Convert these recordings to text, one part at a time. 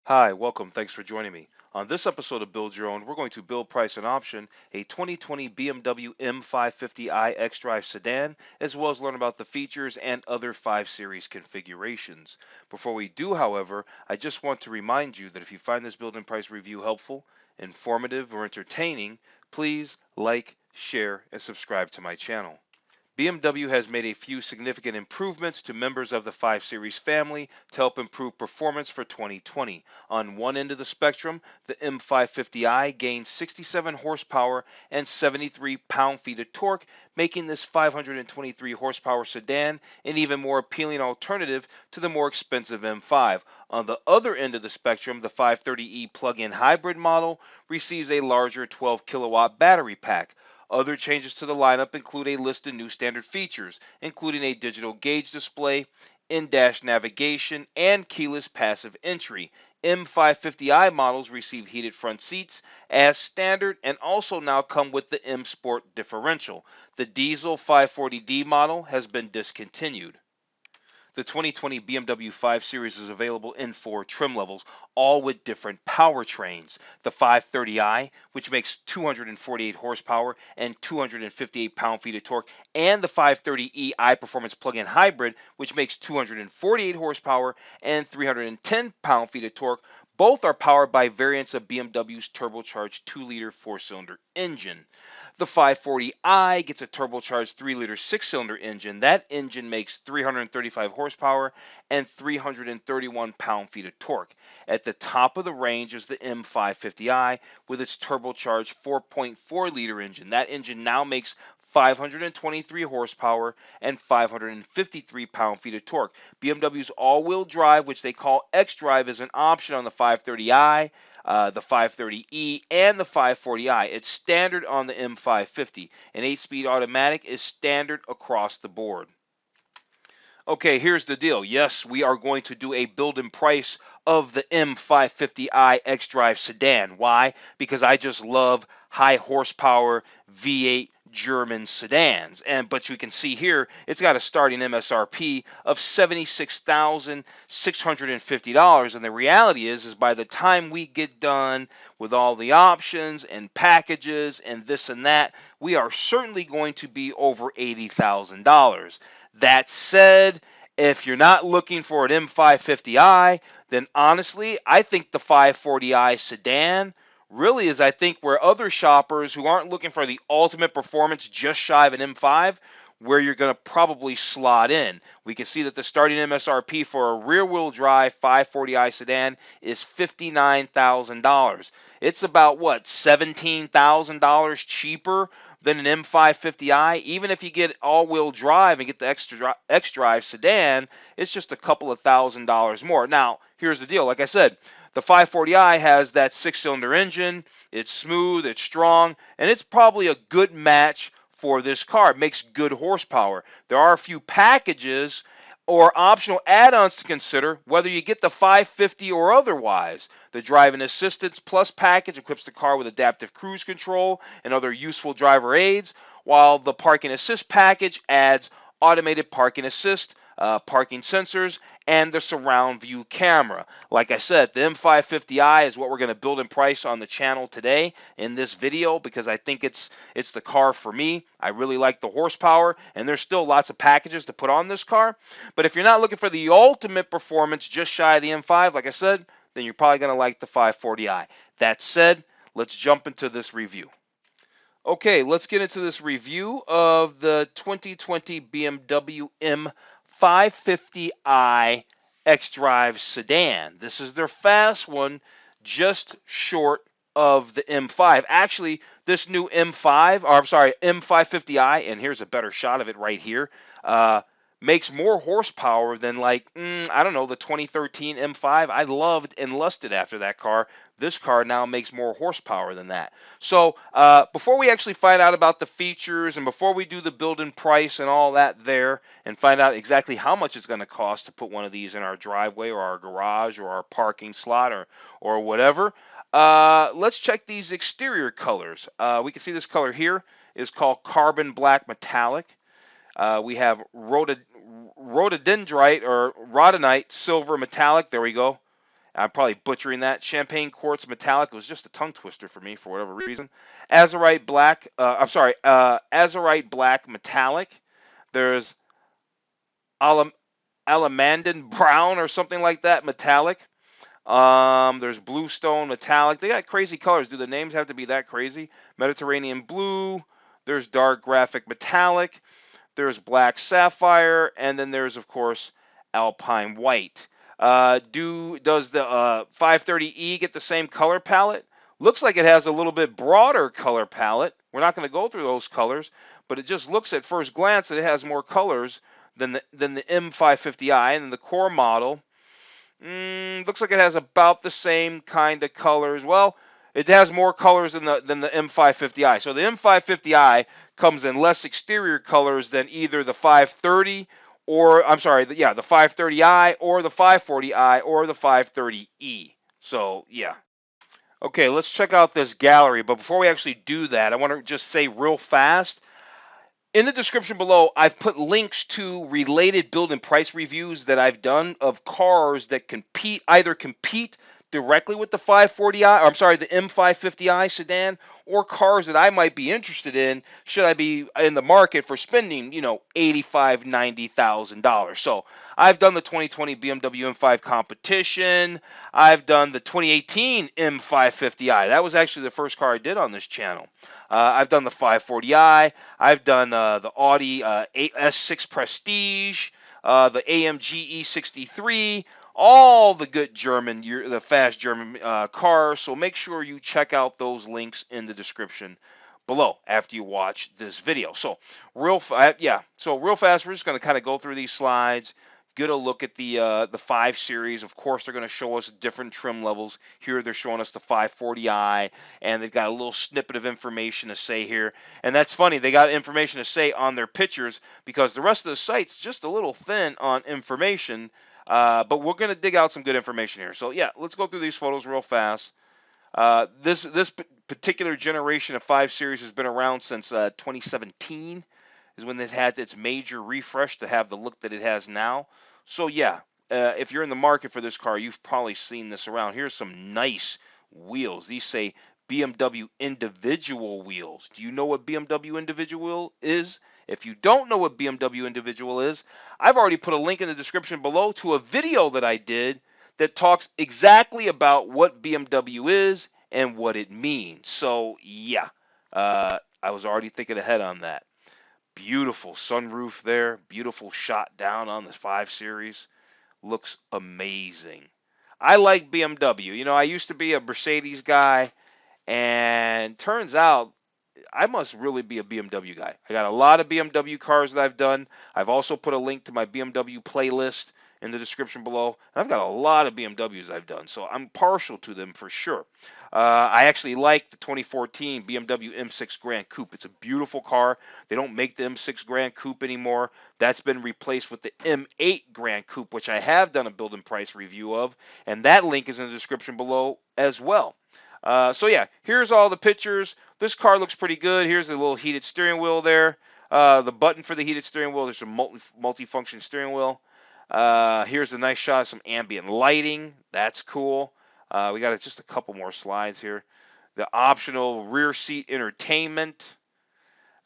Hi, welcome. Thanks for joining me. On this episode of Build Your Own, we're going to build, price, and option a 2020 BMW M550i xDrive Sedan, as well as learn about the features and other 5 Series configurations. Before we do, however, I just want to remind you that if you find this build and price review helpful, informative, or entertaining, please like, share, and subscribe to my channel. BMW has made a few significant improvements to members of the 5 Series family to help improve performance for 2020. On one end of the spectrum, the M550i gains 67 horsepower and 73 pound-feet of torque, making this 523 horsepower sedan an even more appealing alternative to the more expensive M5. On the other end of the spectrum, the 530e plug-in hybrid model receives a larger 12 kilowatt battery pack. Other changes to the lineup include a list of new standard features, including a digital gauge display, in-dash navigation, and keyless passive entry. M550i models receive heated front seats as standard and also now come with the M Sport differential. The diesel 540D model has been discontinued. The 2020 BMW 5 Series is available in 4 trim levels, all with different powertrains. The 530i, which makes 248 horsepower and 258 pound-feet of torque, and the 530e iPerformance plug-in hybrid, which makes 248 horsepower and 310 pound-feet of torque. Both are powered by variants of BMW's turbocharged 2-liter 4-cylinder engine. The 540i gets a turbocharged 3-liter 6-cylinder engine. That engine makes 335 horsepower and 331 pound-feet of torque. At the top of the range is the M550i with its turbocharged 4.4-liter engine. That engine now makes 523 horsepower and 553 pound-feet of torque. BMW's all-wheel drive, which they call xDrive, is an option on the 530i, the 530e, and the 540i. It's standard on the M550. An 8-speed automatic is standard across the board. Okay, here's the deal. Yes, we are going to do a build and price of the M550i xDrive Sedan. Why? Because I just love high horsepower V8 German sedans. But you can see here, it's got a starting MSRP of $76,650. And the reality is by the time we get done with all the options and packages and this and that, we are certainly going to be over $80,000. That said, if you're not looking for an M550i, then honestly, I think the 540i sedan really is, I think, where other shoppers who aren't looking for the ultimate performance just shy of an M5, where you're going to probably slot in. We can see that the starting MSRP for a rear-wheel drive 540i sedan is $59,000. It's about, what, $17,000 cheaper than an M550i. Even if you get all-wheel drive and get the xDrive sedan, it's just a couple of $1,000s more. Now, here's the deal. Like I said, the 540i has that 6-cylinder engine. It's smooth, it's strong, and it's probably a good match for this car. It makes good horsepower. There are a few packages or optional add-ons to consider, whether you get the 550 or otherwise. The Driving Assistance Plus package equips the car with adaptive cruise control and other useful driver aids, while the Parking Assist package adds automated parking assist, parking sensors, and the surround view camera. Like I said, the M550i is what we're going to build and price on the channel today in this video because I think it's the car for me. I really like the horsepower, and there's still lots of packages to put on this car. But if you're not looking for the ultimate performance just shy of the M5, like I said, then you're probably going to like the 540i. That said, let's jump into this review. Okay, let's get into this review of the 2020 BMW M550i xDrive Sedan. This is their fast one, just short of the M5. Actually, this new M550i, and here's a better shot of it right here, makes more horsepower than, like, I don't know, the 2013 M5. I loved and lusted after that car. This car now makes more horsepower than that. So before we actually find out about the features and before we do the build and price and all that there and find out exactly how much it's going to cost to put one of these in our driveway or our garage or our parking slot or whatever, let's check these exterior colors. We can see this color here is called Carbon Black Metallic. We have rhododendrite or rhodonite silver metallic. There we go. I'm probably butchering that. Champagne quartz metallic. It was just a tongue twister for me for whatever reason. Azurite black. Azurite black metallic. There's alam- alamander brown or something like that metallic. There's bluestone metallic. They got crazy colors. Do the names have to be that crazy? Mediterranean blue. There's dark graphic metallic. There's black sapphire, and then there's of course alpine white. Does the 530e get the same color palette? Looks like it has a little bit broader color palette. We're not going to go through those colors, but it just looks at first glance that it has more colors than the M550i, and then the core model. Looks like it has about the same kind of colors. Well, it has more colors than the M550i. So the M550i comes in less exterior colors than either the 530 or I'm sorry, the 530i or the 540i or the 530e. So yeah. Okay, let's check out this gallery. But before we actually do that, I want to just say real fast. In the description below, I've put links to related build and price reviews that I've done of cars that either compete directly with the 540i, or I'm sorry, the M550i sedan, or cars that I might be interested in should I be in the market for spending, $85,000, $90,000. So I've done the 2020 BMW M5 Competition. I've done the 2018 M550i. That was actually the first car I did on this channel. I've done the 540i. I've done the Audi S6 Prestige, the AMG E63, all the good the fast German cars. So make sure you check out those links in the description below after you watch this video. So real fast, we're just going to kind of go through these slides. Get a look at the 5 Series. Of course, they're going to show us different trim levels. Here, they're showing us the 540i, and they've got a little snippet of information to say here. And that's funny. They got information to say on their pictures because the rest of the site's just a little thin on information. But we're going to dig out some good information here. So, yeah, let's go through these photos real fast. This particular generation of 5 Series has been around since 2017. Is when it had its major refresh to have the look that it has now. So yeah, if you're in the market for this car, you've probably seen this around. Here's some nice wheels. These say BMW Individual wheels. Do you know what BMW Individual is? If you don't know what BMW Individual is, I've already put a link in the description below to a video that I did that talks exactly about what BMW is and what it means. So yeah, I was already thinking ahead on that. Beautiful sunroof there. Beautiful shot down on the 5 Series. Looks amazing. I like BMW. I used to be a Mercedes guy, and turns out I must really be a BMW guy. I got a lot of BMW cars that I've done. I've also put a link to my BMW playlist in the description below. And I've got a lot of BMWs I've done, so I'm partial to them for sure. I actually like the 2014 BMW M6 Gran Coupe. It's a beautiful car. They don't make the M6 Gran Coupe anymore. That's been replaced with the M8 Gran Coupe, which I have done a build and price review of, and that link is in the description below as well. So yeah, here's all the pictures. This car looks pretty good. Here's the little heated steering wheel there. The button for the heated steering wheel. There's a multi-function steering wheel. Here's a nice shot of some ambient lighting. That's cool. We got just a couple more slides here. The optional rear seat entertainment.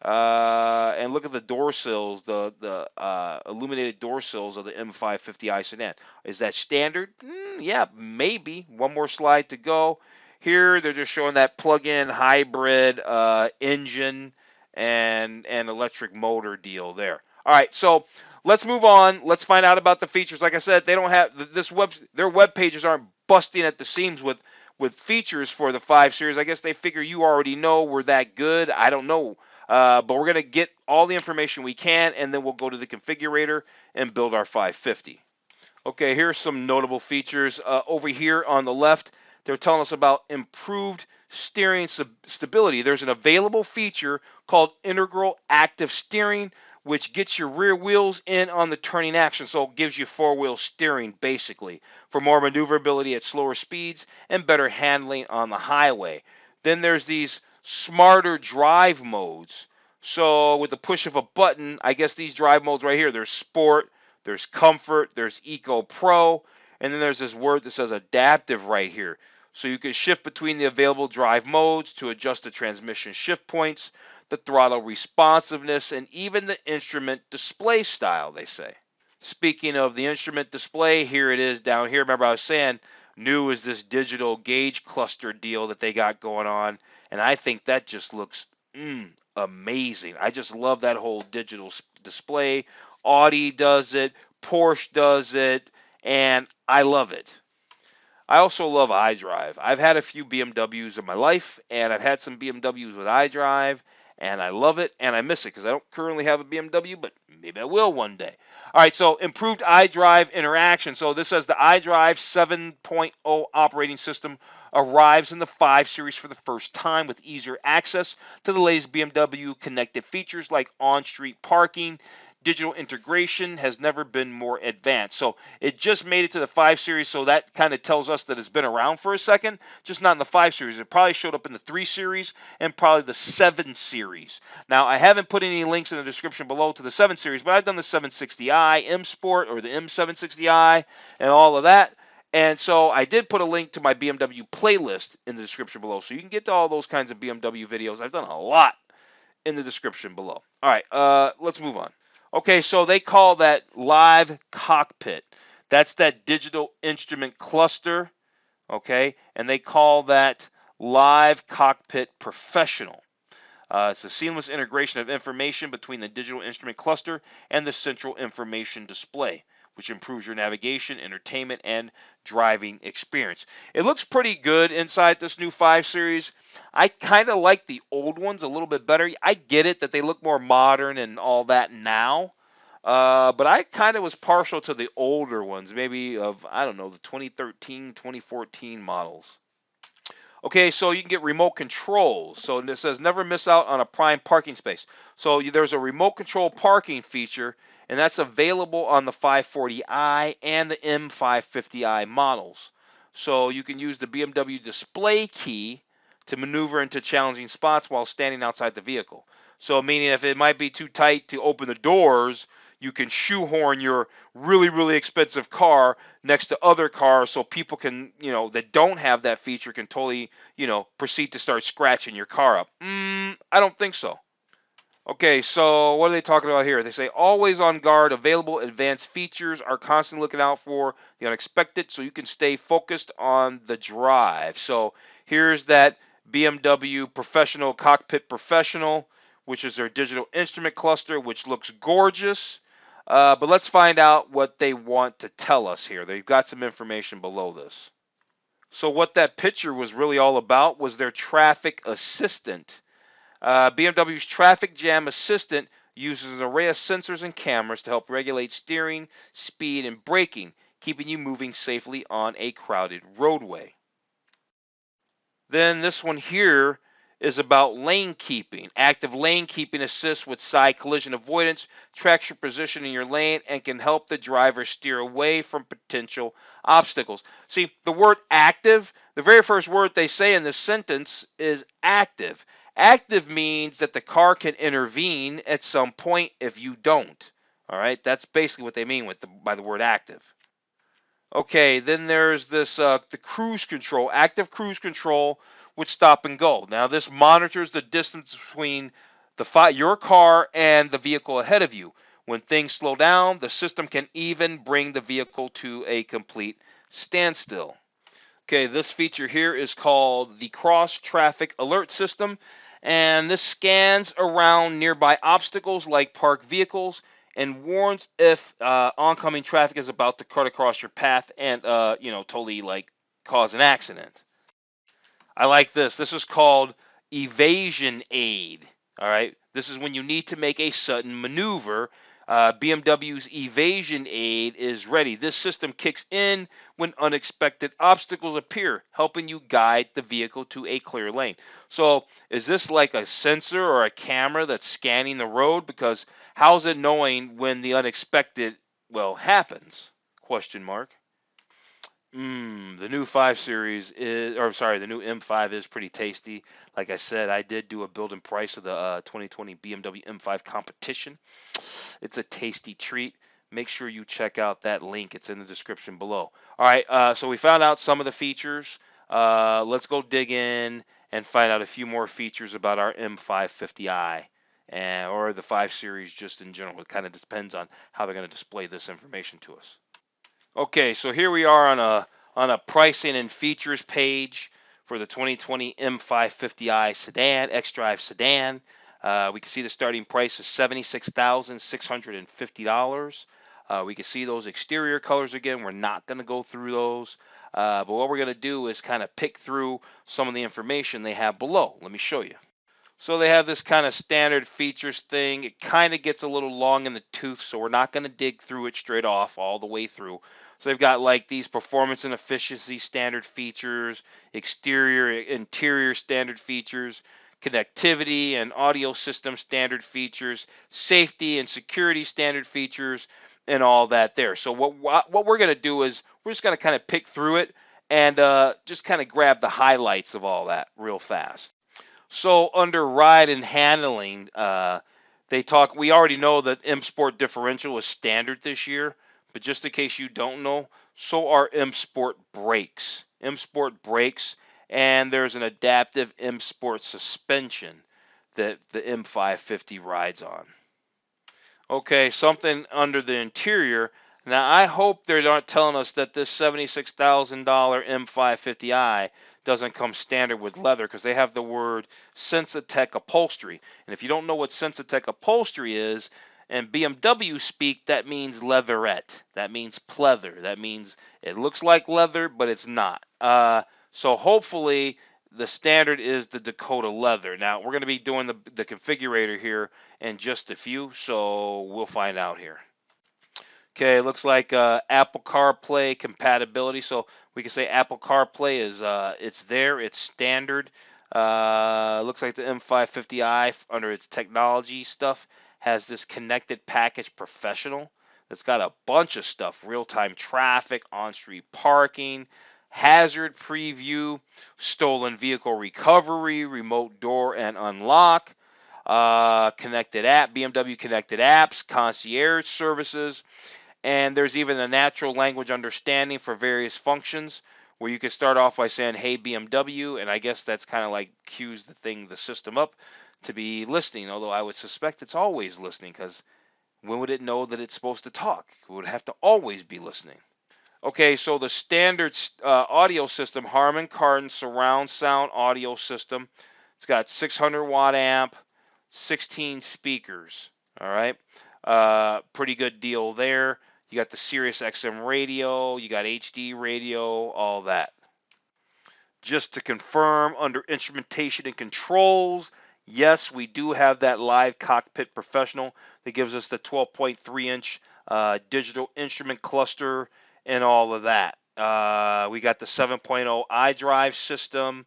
And look at the door sills, the illuminated door sills of the M550i sedan. Is that standard? Yeah, maybe. One more slide to go. Here they're just showing that plug-in hybrid engine and electric motor deal there. All right, so let's move on. Let's find out about the features. Like I said, they don't have their web pages aren't busting at the seams with features for the 5 Series. I guess they figure you already know we're that good. I don't know. But we're going to get all the information we can, and then we'll go to the configurator and build our 550. Okay, here's some notable features. Over here on the left, they're telling us about improved steering stability. There's an available feature called Integral Active Steering, which gets your rear wheels in on the turning action, so it gives you four-wheel steering, basically, for more maneuverability at slower speeds and better handling on the highway. Then there's these smarter drive modes. So with the push of a button, I guess these drive modes right here, there's Sport, there's Comfort, there's Eco Pro, And then there's this word that says adaptive right here. So you can shift between the available drive modes to adjust the transmission shift points, the throttle responsiveness, and even the instrument display style, they say. Speaking of the instrument display, here it is down here. Remember I was saying new is this digital gauge cluster deal that they got going on, and I think that just looks amazing. I just love that whole digital display. Audi does it, Porsche does it, and I love it. I also love iDrive. I've had a few BMWs in my life, and I've had some BMWs with iDrive, and I love it, and I miss it because I don't currently have a BMW, but maybe I will one day. All right, so improved iDrive interaction. So this says the iDrive 7.0 operating system arrives in the 5 Series for the first time with easier access to the latest BMW connected features like on-street parking. Digital integration has never been more advanced. So it just made it to the 5 Series, so that kind of tells us that it's been around for a second, just not in the 5 Series. It probably showed up in the 3 Series and probably the 7 Series. Now, I haven't put any links in the description below to the 7 Series, but I've done the 760i M Sport or the M760i and all of that. And so I did put a link to my BMW playlist in the description below, so you can get to all those kinds of BMW videos. I've done a lot in the description below. All right, let's move on. Okay, so they call that live cockpit. That's that digital instrument cluster, okay? And they call that live cockpit professional. It's a seamless integration of information between the digital instrument cluster and the central information display, which improves your navigation, entertainment, and driving experience. It looks pretty good inside this new 5 Series. I kind of like the old ones a little bit better. I get it that they look more modern and all that now. But I kind of was partial to the older ones, maybe of, I don't know, the 2013, 2014 models. Okay, so you can get remote controls. So it says never miss out on a prime parking space. So there's a remote control parking feature, and that's available on the 540i and the M550i models. So you can use the BMW display key to maneuver into challenging spots while standing outside the vehicle. So meaning if it might be too tight to open the doors, you can shoehorn your really, really expensive car next to other cars so people can, that don't have that feature can totally, proceed to start scratching your car up. I don't think so. Okay, so what are they talking about here? They say always on guard, available advanced features are constantly looking out for the unexpected so you can stay focused on the drive. So here's that BMW Professional Cockpit Professional, which is their digital instrument cluster, which looks gorgeous. But let's find out what they want to tell us here. They've got some information below this. So what that picture was really all about was their traffic assistant. BMW's Traffic Jam Assistant uses an array of sensors and cameras to help regulate steering, speed, and braking, keeping you moving safely on a crowded roadway. Then this one here is about lane keeping. Active lane keeping assists with side collision avoidance, tracks your position in your lane, and can help the driver steer away from potential obstacles. See, the word active, the very first word they say in this sentence is active. Active means that the car can intervene at some point if you don't. All right, that's basically what they mean by the word active. Okay, then there's this the cruise control, active cruise control with stop and go. Now this monitors the distance between your car and the vehicle ahead of you. When things slow down, the system can even bring the vehicle to a complete standstill. Okay, this feature here is called the Cross Traffic Alert System, and this scans around nearby obstacles like parked vehicles and warns if oncoming traffic is about to cut across your path and totally like cause an accident. I like this. This is called evasion aid. All right. This is when you need to make a sudden maneuver. BMW's evasion aid is ready. This system kicks in when unexpected obstacles appear, helping you guide the vehicle to a clear lane. So is this like a sensor or a camera that's scanning the road? Because how's it knowing when the unexpected, happens? Question mark. The new 5 Series the new M5 is pretty tasty. Like I said, I did do a build and price of the 2020 BMW M5 Competition. It's a tasty treat. make sure you check out that link. It's in the description below. All right, so we found out some of the features. Let's go dig in and find out a few more features about our M550i or the 5 Series just in general. It kind of depends on how they're going to display this information to us. Okay, so here we are on a pricing and features page for the 2020 M550i Sedan, xDrive Sedan. We can see the starting price is $76,650. We can see those exterior colors again. We're not going to go through those, but what we're going to do is kind of pick through some of the information they have below. Let me show you. So they have this kind of standard features thing. It kind of gets a little long in the tooth, so we're not going to dig through it straight off all the way through. So they've got like these performance and efficiency standard features, exterior, interior standard features, connectivity and audio system standard features, safety and security standard features, and all that there. So what we're going to do is we're just going to kind of pick through it and just kind of grab the highlights of all that real fast. So under ride and handling, they talk. We already know that M Sport differential is standard this year, but just in case you don't know, so are M Sport brakes. M Sport brakes, and there's an adaptive M Sport suspension that the M550 rides on. Okay, something under the interior. Now, I hope they're not telling us that this $76,000 M550i doesn't come standard with leather, because they have the word Sensatech upholstery. And if you don't know what Sensatech upholstery is, and BMW speak, that means leatherette. That means pleather. That means it looks like leather, but it's not. So hopefully the standard is the Dakota leather. Now, we're going to be doing the configurator here in just a few, so we'll find out here. Okay, looks like Apple CarPlay compatibility. So we can say Apple CarPlay is it's there, it's standard. Looks like the M550i under its technology stuff has this connected package professional that's got a bunch of stuff: real-time traffic, on-street parking, hazard preview, stolen vehicle recovery, remote door and unlock, connected app, BMW connected apps, concierge services, and there's even a natural language understanding for various functions where you can start off by saying, "Hey BMW," and I guess that's kind of like cues the system up to be listening, although I would suspect it's always listening, because when would it know that it's supposed to talk? It would have to always be listening. Okay, so the standard audio system, Harman Kardon surround sound audio system. It's got 600 watt amp, 16 speakers. All right, pretty good deal there. You got the Sirius XM radio, you got HD radio, all that. Just to confirm, under instrumentation and controls, yes, we do have that live cockpit professional that gives us the 12.3-inch digital instrument cluster and all of that. We got the 7.0 iDrive system.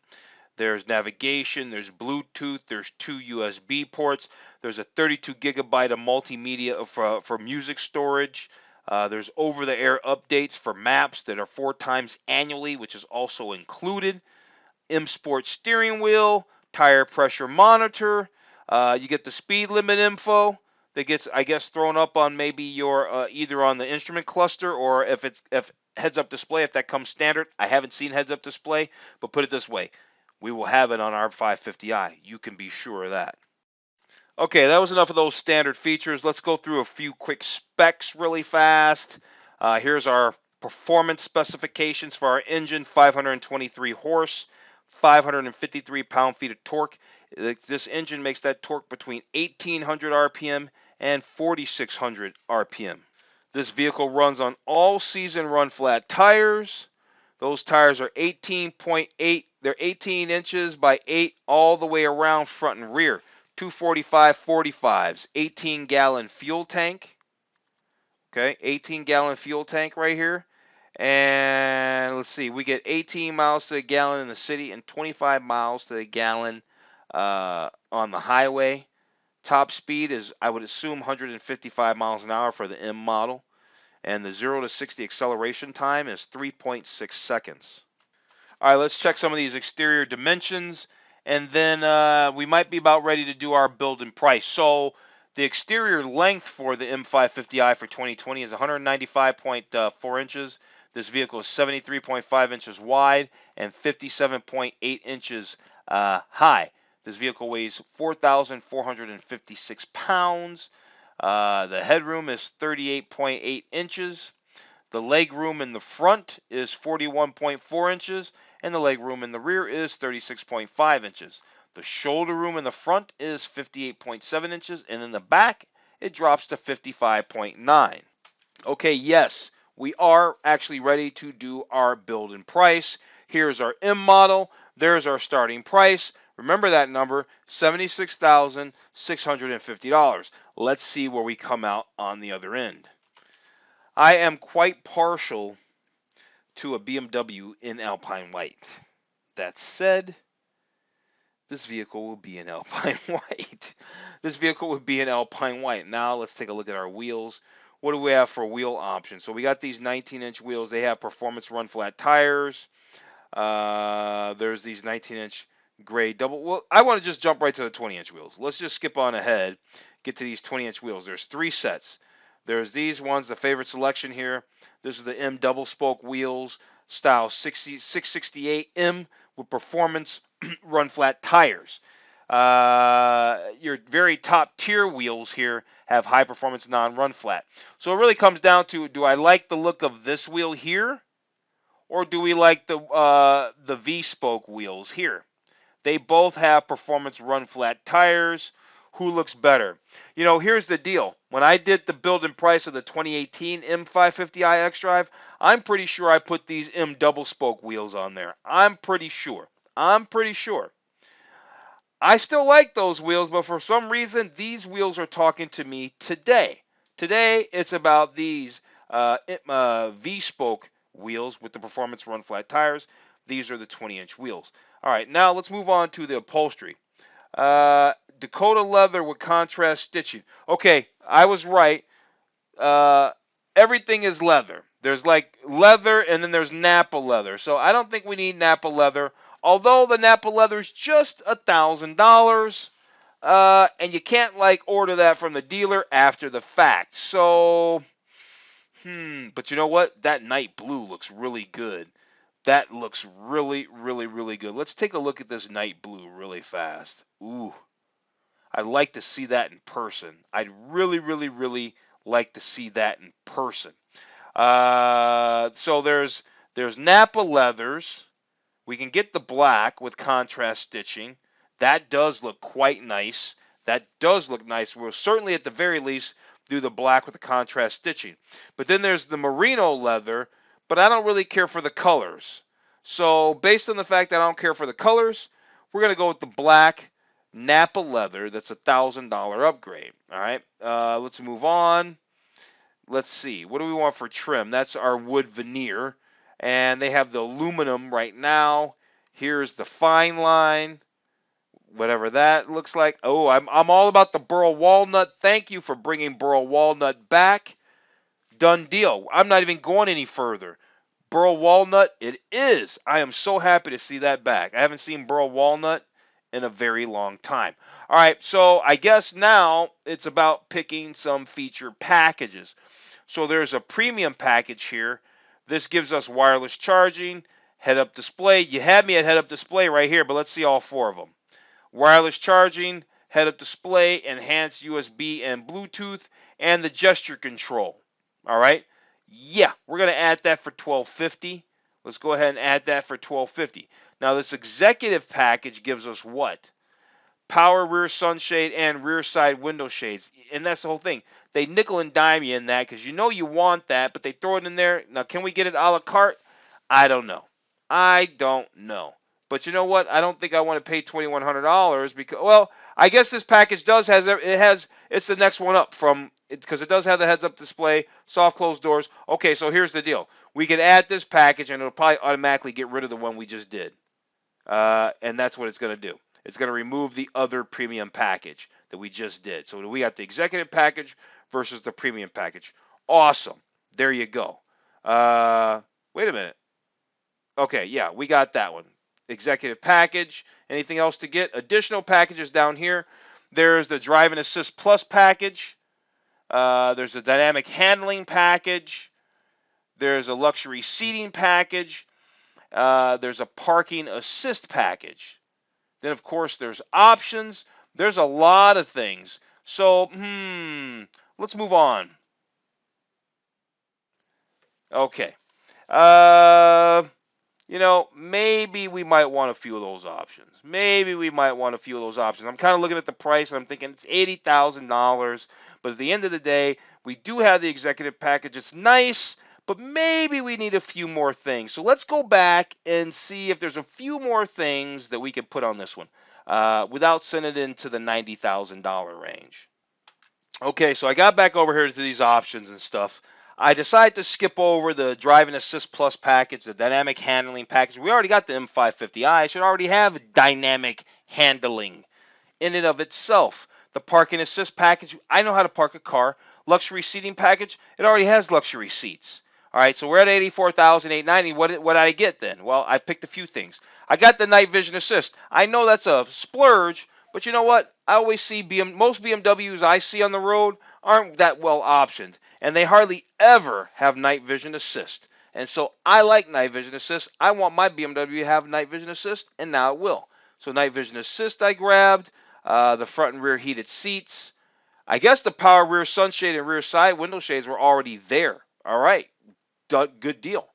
There's navigation, there's Bluetooth, there's 2 USB ports, there's a 32 gigabyte of multimedia for music storage. There's over-the-air updates for maps that are 4 times annually, which is also included. M Sport steering wheel, tire pressure monitor. You get the speed limit info that gets, I guess, thrown up on maybe your either on the instrument cluster, or if heads-up display, if that comes standard. I haven't seen heads-up display, but put it this way, we will have it on our 550i. You can be sure of that. Okay, that was enough of those standard features. Let's go through a few quick specs really fast. Here's our performance specifications for our engine: 523 horse, 553 pound-feet of torque. This engine makes that torque between 1800 RPM and 4600 RPM. This vehicle runs on all-season run-flat tires. Those tires are 18.8. They're 18 inches by 8 all the way around, front and rear. 245 45s, 18-gallon fuel tank. Okay, 18-gallon fuel tank right here. And let's see, we get 18 miles to the gallon in the city and 25 miles to the gallon on the highway. Top speed is, I would assume, 155 miles an hour for the M model. And the 0 to 60 acceleration time is 3.6 seconds. All right, let's check some of these exterior dimensions, and then we might be about ready to do our build and price. So The exterior length for the M550i for 2020 is 195.4 inches. This vehicle is 73.5 inches wide and 57.8 inches high. This vehicle weighs 4,456 pounds. The headroom is 38.8 inches. The leg room in the front is 41.4 inches, and the leg room in the rear is 36.5 inches. The shoulder room in the front is 58.7 inches, and in the back, it drops to 55.9. Okay, yes, we are actually ready to do our build and price. Here's our M model. There's our starting price. Remember that number, $76,650. Let's see where we come out on the other end. I am quite partial to a BMW in Alpine White. That said, this vehicle will be in Alpine White. This vehicle would be in Alpine White. Now let's take a look at our wheels. What do we have for wheel options? So we got these 19-inch wheels. They have performance run flat tires. There's these 19-inch gray double. Well, I want to just jump right to the 20-inch wheels. Let's just skip on ahead, get to these 20-inch wheels. There's 3 sets. There's these ones, the favorite selection here. This is the M double spoke wheels, style 668M with performance run flat tires. Your very top tier wheels here have high performance non-run flat. So it really comes down to, do I like the look of this wheel here, or do we like the V spoke wheels here? They both have performance run flat tires. Who looks better? You know, here's the deal. When I did the build and price of the 2018 M550i xDrive, I'm pretty sure I put these M double spoke wheels on there. I'm pretty sure. I still like those wheels, but for some reason, these wheels are talking to me today. Today, it's about these V-spoke wheels with the performance run flat tires. These are the 20-inch wheels. All right, now let's move on to the upholstery. Dakota leather with contrast stitching. Okay, I was right. Everything is leather. There's like leather and then there's Napa leather. So I don't think we need Napa leather. Although the Napa leather is just $1,000. And you can't like order that from the dealer after the fact. So, but you know what? That night blue looks really good. That looks really, really, really good. Let's take a look at this night blue really fast. Ooh. I'd like to see that in person. I'd really, really, really like to see that in person. So there's Napa leathers. We can get the black with contrast stitching. That does look quite nice. That does look nice. We'll certainly at the very least do the black with the contrast stitching. But then there's the merino leather, but I don't really care for the colors. So based on the fact that I don't care for the colors, we're going to go with the black Napa leather. That's $1,000 upgrade. All right, let's move on. Let's see. What do we want for trim? That's our wood veneer. And they have the aluminum right now. Here's the fine line. Whatever that looks like. Oh, I'm all about the burl walnut. Thank you for bringing burl walnut back. Done deal. I'm not even going any further. Burl walnut, it is. I am so happy to see that back. I haven't seen burl walnut in a very long time. All right, so I guess now it's about picking some feature packages. So there's a premium package here. This gives us wireless charging, head-up display. You had me at head-up display right here, but let's see all 4 of them. Wireless charging, head-up display, enhanced USB and Bluetooth, and the gesture control. All right? Yeah, we're going to add that for $1,250. Let's go ahead and add that for $1,250. Now, this executive package gives us what? Power rear sunshade and rear side window shades. And that's the whole thing. They nickel and dime you in that because you know you want that, but they throw it in there. Now, can we get it a la carte? I don't know. But you know what? I don't think I want to pay $2,100 because, well, I guess this package it's the next one up from it because it does have the heads-up display, soft closed doors. Okay, so here's the deal. We could add this package and it'll probably automatically get rid of the one we just did. And that's what it's going to do. It's going to remove the other premium package that we just did. So we got the executive package versus the premium package. Awesome. There you go. Wait a minute. Okay, yeah, we got that one. Executive package. Anything else to get? Additional packages down here. There's the Drive and Assist Plus package. There's a dynamic handling package. There's a luxury seating package. There's a parking assist package. Then, of course, there's options. There's a lot of things. So, let's move on. Okay. Uh, maybe we might want a few of those options. I'm kind of looking at the price and I'm thinking it's $80,000. But at the end of the day, we do have the executive package. It's nice, but maybe we need a few more things. So let's go back and see if there's a few more things that we could put on this one without sending it into the $90,000 range. Okay, so I got back over here to these options and stuff. I decided to skip over the Drive and Assist Plus package, the dynamic handling package. We already got the M550i. I should already have dynamic handling in and of itself. The parking assist package, I know how to park a car. Luxury seating package, it already has luxury seats. All right, so we're at $84,890. What did I get then? Well, I picked a few things. I got the night vision assist. I know that's a splurge, but you know what? I always see most BMWs I see on the road aren't that well optioned, and they hardly ever have night vision assist. And so I like night vision assist. I want my BMW to have night vision assist, and now it will. So night vision assist I grabbed, the front and rear heated seats. I guess the power rear sunshade and rear side window shades were already there. All right, good deal.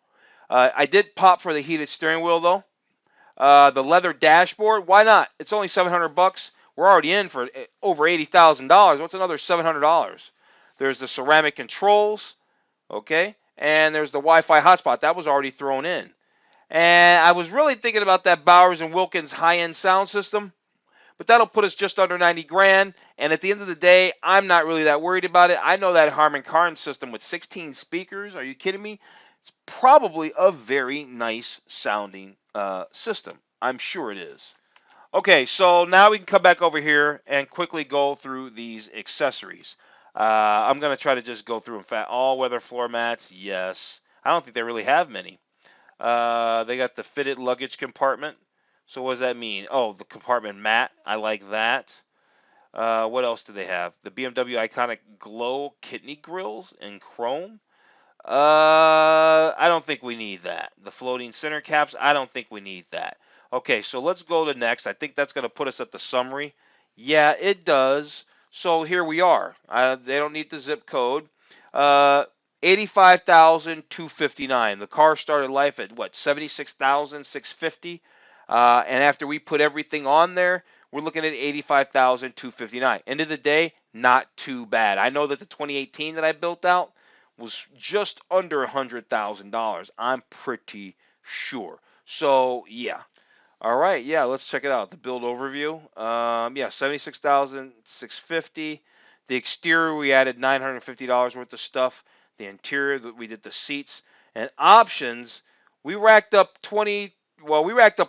I did pop for the heated steering wheel though. The leather dashboard, why not? It's only $700. We're already in for over $80,000. What's another $700? There's the ceramic controls, okay, and there's the Wi-Fi hotspot. That was already thrown in. And I was really thinking about that Bowers and Wilkins high-end sound system, but that'll put us just under 90 grand. And at the end of the day, I'm not really that worried about it. I know that Harman Kardon system with 16 speakers. Are you kidding me? It's probably a very nice sounding system. I'm sure it is. Okay, so now we can come back over here and quickly go through these accessories. I'm going to try to just go through them fast. All weather floor mats, yes. I don't think they really have many. They got the fitted luggage compartment. So what does that mean? Oh, the compartment mat. I like that. What else do they have? The BMW iconic glow kidney grills in chrome. I don't think we need that. The floating center caps, I don't think we need that. Okay, so let's go to next. I think that's going to put us at the summary. Yeah, it does. So here we are. They don't need the zip code. 85,259. The car started life at what, 76,650. And after we put everything on there, we're looking at 85,259. End of the day, not too bad. I know that the 2018 that I built out was just under $100,000. I'm pretty sure. So yeah. All right, yeah, let's check it out. The build overview. Yeah, 76,650. The exterior, we added $950 worth of stuff. The interior, we did the seats and options. We racked up a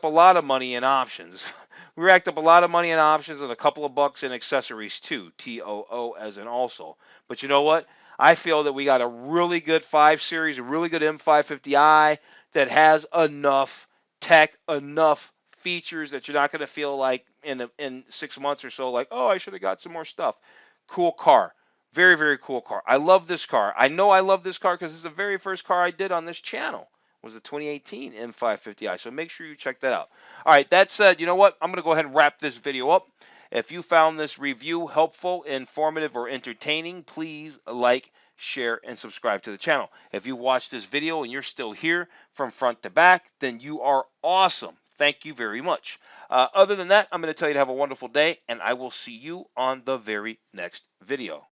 lot of money in options. We racked up a lot of money in options and a couple of bucks in accessories too. TOO as in also. But you know what? I feel that we got a really good 5 Series, a really good M550i that has enough tech, enough features that you're not going to feel like in 6 months or so like, oh, I should have got some more stuff. Cool car. Very, very cool car. I love this car. I know I love this car because it's the very first car I did on this channel. Was the 2018 M550i. So make sure you check that out. All right, that said, you know what? I'm going to go ahead and wrap this video up. If you found this review helpful, informative, or entertaining, please like, share, and subscribe to the channel. If you watched this video and you're still here from front to back, then you are awesome. Thank you very much. Other than that, I'm going to tell you to have a wonderful day, and I will see you on the very next video.